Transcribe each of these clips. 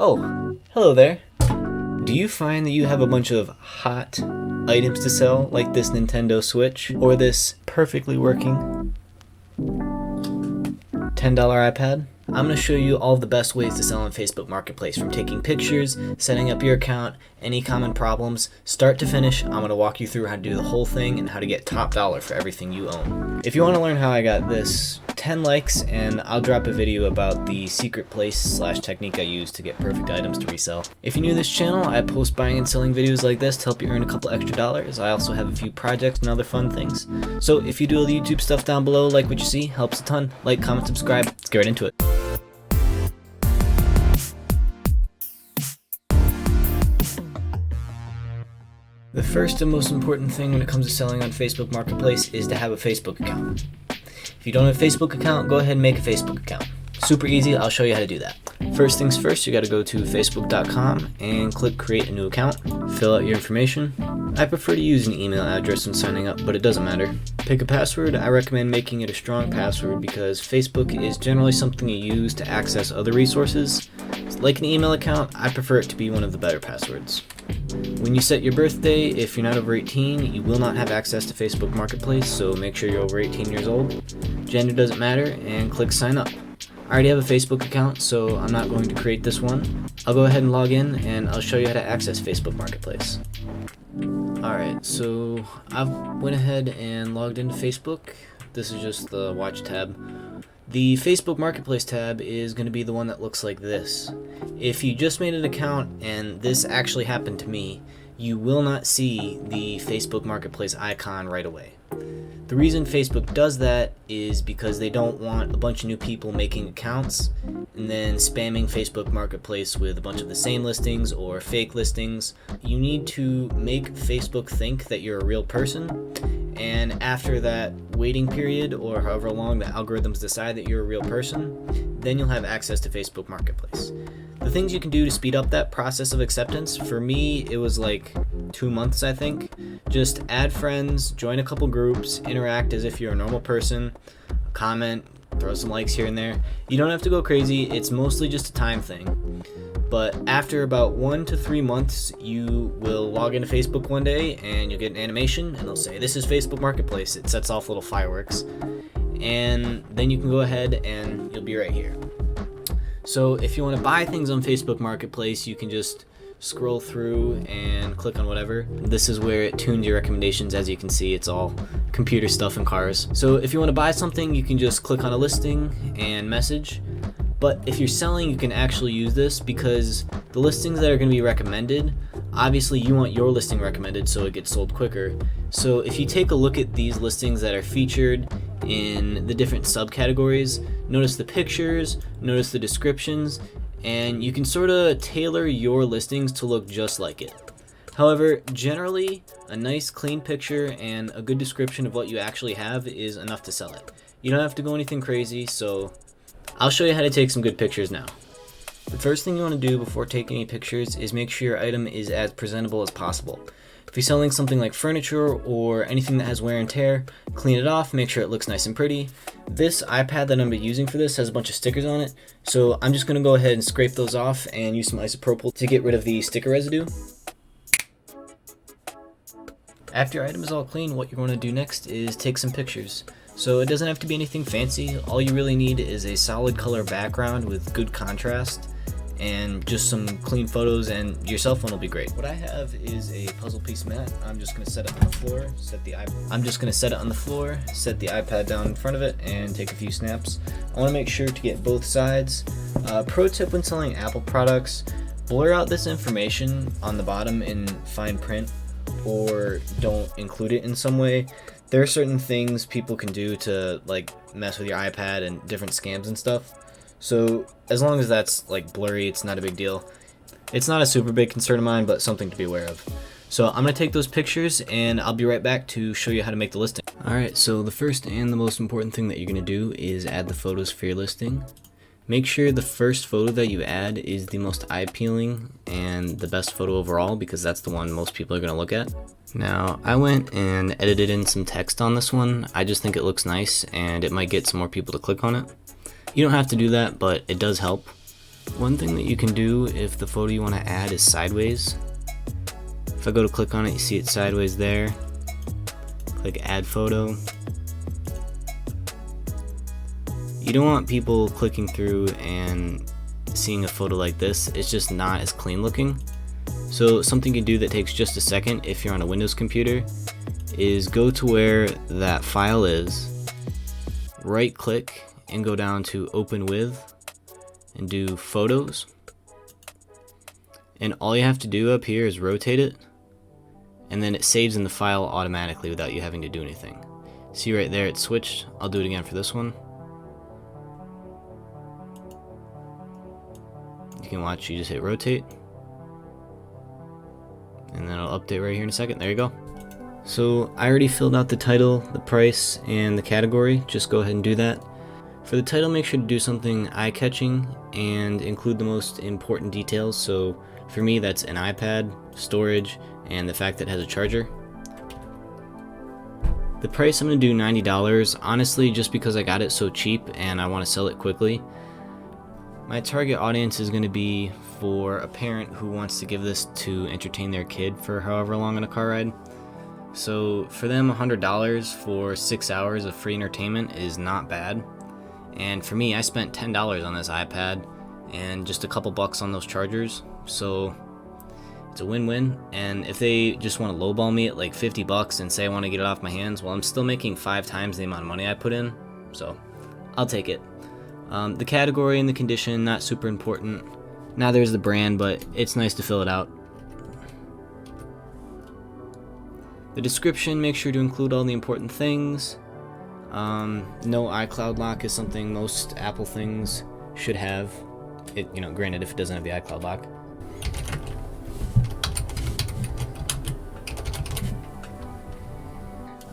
Oh, hello there. Do you find that you have a bunch of hot items to sell, like this Nintendo Switch, or this perfectly working $10 iPad? I'm going to show you all of the best ways to sell on Facebook Marketplace, from taking pictures, setting up your account, any common problems, start to finish. I'm going to walk you through how to do the whole thing and how to get top dollar for everything you own. If you want to learn how I got this 10 likes, and I'll drop a video about the secret place / technique I use to get perfect items to resell. If you're new to this channel, I post buying and selling videos like this to help you earn a couple extra dollars. I also have a few projects and other fun things. So if you do all the YouTube stuff down below, like what you see, helps a ton. Like, comment, subscribe. Let's get right into it. The first and most important thing when it comes to selling on Facebook Marketplace is to have a Facebook account. If you don't have a Facebook account, go ahead and make a Facebook account. Super easy, I'll show you how to do that. First things first, you gotta go to facebook.com and click create a new account. Fill out your information. I prefer to use an email address when signing up, but it doesn't matter. Pick a password. I recommend making it a strong password because Facebook is generally something you use to access other resources. Like an email account, I prefer it to be one of the better passwords. When you set your birthday, if you're not over 18, you will not have access to Facebook Marketplace, so make sure you're over 18 years old. Gender doesn't matter, and click sign up. I already have a Facebook account, so I'm not going to create this one. I'll go ahead and log in, and I'll show you how to access Facebook Marketplace. Alright, so I've went ahead and logged into Facebook. This is just the watch tab. The Facebook Marketplace tab is going to be the one that looks like this. If you just made an account and this actually happened to me, you will not see the Facebook Marketplace icon right away. The reason Facebook does that is because they don't want a bunch of new people making accounts and then spamming Facebook Marketplace with a bunch of the same listings or fake listings. You need to make Facebook think that you're a real person, and after that waiting period, or however long the algorithms decide that you're a real person, then you'll have access to Facebook Marketplace. The things you can do to speed up that process of acceptance, for me it was like 2 months, I think. Just add friends, join a couple groups, interact as if you're a normal person, comment, throw some likes here and there. You don't have to go crazy, it's mostly just a time thing. But after about 1 to 3 months, you will log into Facebook one day and you'll get an animation and they'll say, "This is Facebook Marketplace." It sets off little fireworks. And then you can go ahead and you'll be right here. So if you want to buy things on Facebook Marketplace, you can just scroll through and click on whatever. This is where it tunes your recommendations. As you can see, it's all computer stuff and cars. So if you want to buy something, you can just click on a listing and message. But if you're selling, you can actually use this because the listings that are going to be recommended, obviously you want your listing recommended so it gets sold quicker. So if you take a look at these listings that are featured in the different subcategories, notice the pictures, notice the descriptions, and you can sort of tailor your listings to look just like it. However, generally, a nice clean picture and a good description of what you actually have is enough to sell it. You don't have to go anything crazy, so I'll show you how to take some good pictures now. The first thing you want to do before taking any pictures is make sure your item is as presentable as possible. If you're selling something like furniture or anything that has wear and tear, clean it off, make sure it looks nice and pretty. This iPad that I'm using for this has a bunch of stickers on it, so I'm just going to go ahead and scrape those off and use some isopropyl to get rid of the sticker residue. After your item is all clean, what you're going to do next is take some pictures. So it doesn't have to be anything fancy. All you really need is a solid color background with good contrast and just some clean photos, and your cell phone will be great. What I have is a puzzle piece mat. I'm just going to set it on the floor, set the iPad down in front of it and take a few snaps. I want to make sure to get both sides. Pro tip when selling Apple products, blur out this information on the bottom in fine print or don't include it in some way. There are certain things people can do to like mess with your iPad and different scams and stuff. So as long as that's like blurry, it's not a big deal. It's not a super big concern of mine, but something to be aware of. So I'm going to take those pictures and I'll be right back to show you how to make the listing. Alright, so the first and the most important thing that you're going to do is add the photos for your listing. Make sure the first photo that you add is the most eye-appealing and the best photo overall, because that's the one most people are going to look at. Now, I went and edited in some text on this one. I just think it looks nice and it might get some more people to click on it. You don't have to do that, but it does help. One thing that you can do if the photo you want to add is sideways, if I go to click on it, you see it sideways there. Click add photo. You don't want people clicking through and seeing a photo like this. It's just not as clean looking. So something you can do that takes just a second if you're on a Windows computer is go to where that file is, right click and go down to open with and do photos. And all you have to do up here is rotate it, and then it saves in the file automatically without you having to do anything. See right there, it switched. I'll do it again for this one. You can watch, you just hit rotate, and then it'll update right here in a second. There you go. So I already filled out the title, the price, and the category. Just go ahead and do that. For the title, make sure to do something eye-catching and include the most important details. So for me, that's an iPad, storage, and the fact that it has a charger. The price, I'm going to do $90, honestly, just because I got it so cheap and I want to sell it quickly. My target audience is going to be for a parent who wants to give this to entertain their kid for however long on a car ride. So for them, $100 for 6 hours of free entertainment is not bad. And for me, I spent $10 on this iPad and just a couple bucks on those chargers. So it's a win-win. And if they just want to lowball me at like 50 bucks and say I want to get it off my hands, well, I'm still making 5 times the amount of money I put in. So I'll take it. The category and the condition, not super important. Now there's the brand, but it's nice to fill it out. The description, make sure to include all the important things. No iCloud lock is something most Apple things should have. It, granted, if it doesn't have the iCloud lock.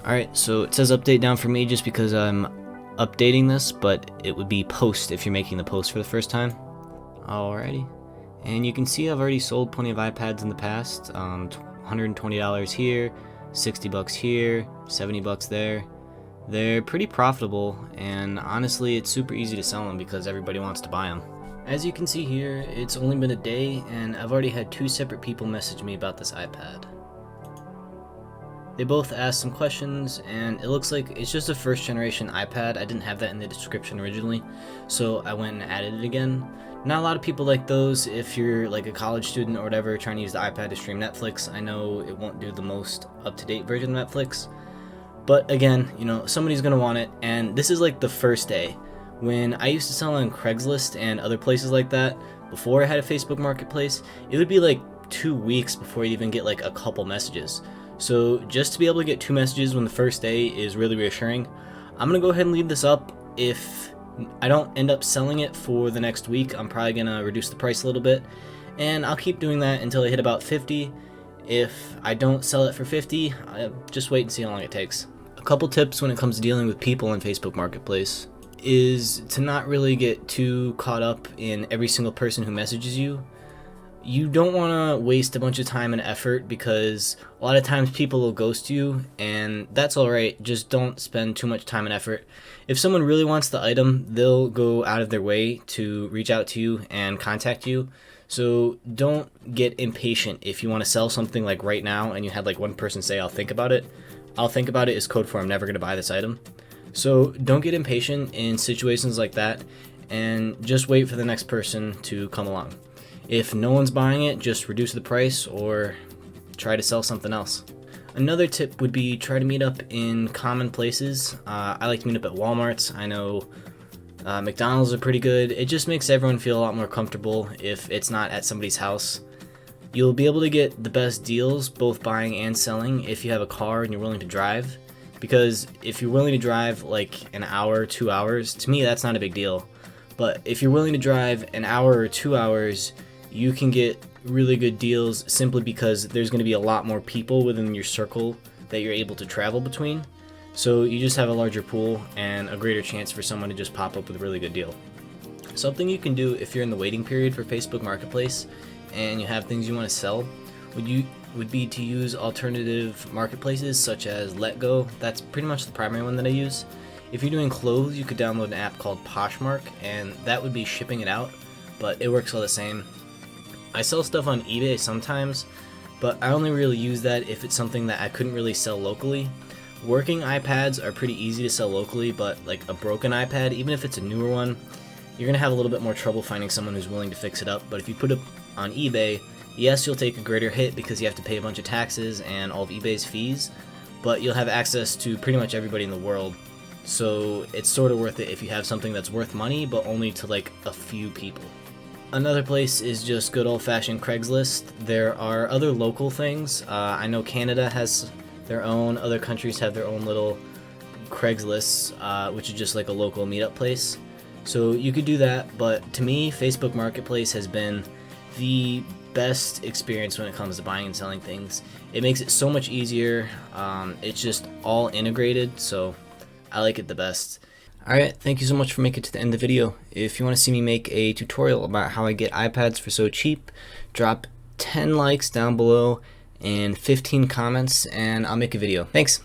Alright, so it says update down for me just because I'm updating this, but it would be post if you're making the post for the first time. Alrighty. And you can see I've already sold plenty of iPads in the past. $120 here, 60 bucks here, 70 bucks there. They're pretty profitable, and honestly it's super easy to sell them because everybody wants to buy them. As you can see here, it's only been a day and I've already had 2 separate people message me about this iPad. They both asked some questions, and it looks like it's just a first generation iPad. I didn't have that in the description originally, so I went and added it again. Not a lot of people like those if you're like a college student or whatever trying to use the iPad to stream Netflix. I know it won't do the most up-to-date version of Netflix, but again, somebody's gonna want it, and this is like the first day. When I used to sell on Craigslist and other places like that, before I had a Facebook Marketplace, it would be like 2 weeks before you'd even get like a couple messages. So just to be able to get 2 messages when the first day is really reassuring. I'm gonna go ahead and leave this up. If I don't end up selling it for the next week, I'm probably gonna reduce the price a little bit, and I'll keep doing that until I hit about 50. If I don't sell it for 50, just wait and see how long it takes. A couple tips when it comes to dealing with people in Facebook Marketplace is to not really get too caught up in every single person who messages you. You don't want to waste a bunch of time and effort because a lot of times people will ghost you, and that's alright. Just don't spend too much time and effort. If someone really wants the item, they'll go out of their way to reach out to you and contact you. So don't get impatient if you want to sell something like right now and you had like one person say, I'll think about it. I'll think about it is code for I'm never going to buy this item. So don't get impatient in situations like that, and just wait for the next person to come along. If no one's buying it, just reduce the price or try to sell something else. Another tip would be try to meet up in common places. I like to meet up at Walmarts. I know McDonald's are pretty good. It just makes everyone feel a lot more comfortable if it's not at somebody's house. You'll be able to get the best deals, both buying and selling, if you have a car and you're willing to drive. Because if you're willing to drive like an hour, 2 hours, to me that's not a big deal. But if you're willing to drive an hour or 2 hours, you can get really good deals simply because there's going to be a lot more people within your circle that you're able to travel between. So you just have a larger pool and a greater chance for someone to just pop up with a really good deal. Something you can do if you're in the waiting period for Facebook Marketplace and you have things you want to sell would be to use alternative marketplaces such as Letgo. That's pretty much the primary one that I use. If you're doing clothes, you could download an app called Poshmark, and that would be shipping it out. but it works all the same. I sell stuff on eBay sometimes, but I only really use that if it's something that I couldn't really sell locally. Working iPads are pretty easy to sell locally, but like a broken iPad, even if it's a newer one, you're gonna have a little bit more trouble finding someone who's willing to fix it up. But if you put it on eBay, yes, you'll take a greater hit because you have to pay a bunch of taxes and all of eBay's fees, but you'll have access to pretty much everybody in the world. So it's sort of worth it if you have something that's worth money, but only to like a few people. Another place is just good old-fashioned Craigslist. There are other local things. I know Canada has their own, other countries have their own little Craigslist, which is just like a local meetup place. So you could do that, but to me, Facebook Marketplace has been the best experience when it comes to buying and selling things. It makes it so much easier. It's just all integrated, so I like it the best. Alright, thank you so much for making it to the end of the video. If you want to see me make a tutorial about how I get iPads for so cheap, drop 10 likes down below and 15 comments and I'll make a video. Thanks!